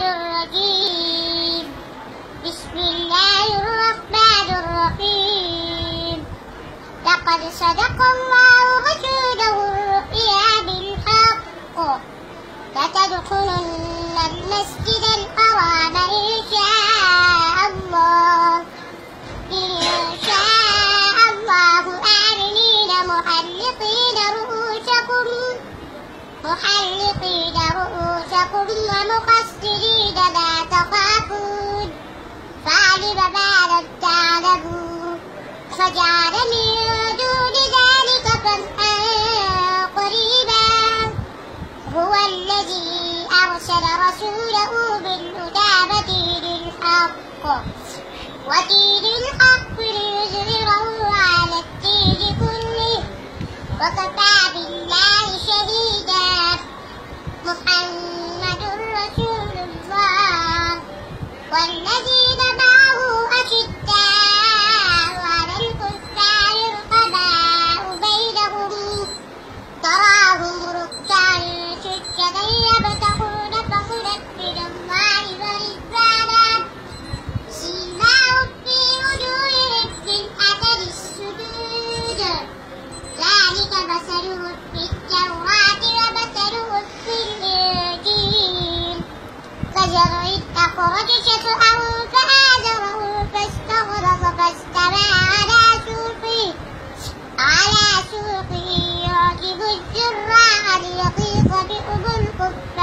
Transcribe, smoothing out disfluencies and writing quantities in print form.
الشيطان الرجيم. بسم الله الرحمن الرحيم. لقد صدق الله رسوله الرؤيا بالحق لتدخلن المسجد الحرام إن شاء الله آمنين محلقين رؤوسكم ومقصرين لا تخافون فعلم ما لم تعلموا فجعل من دون ذلك فتحا قريبا. هو الذي أرسل رسوله بالهدى ودين الحق ليظهره على الدين كله وكفى بالله شهيدا. محمد رسول الله والذين معه أشداء على الكفار رحماء بينهم تراهم ركعا سجدا يبتغون فضلا من الله ورضوانا سيماهم في وجوههم من أثر السجود ذلك مثلهم في التوراة ومثلهم في الإنجيل كزرع أخرج شطأه فآزره فاستغلظ فاستوى على سوقه يعجب الزراع ليغيظ بهم الكفار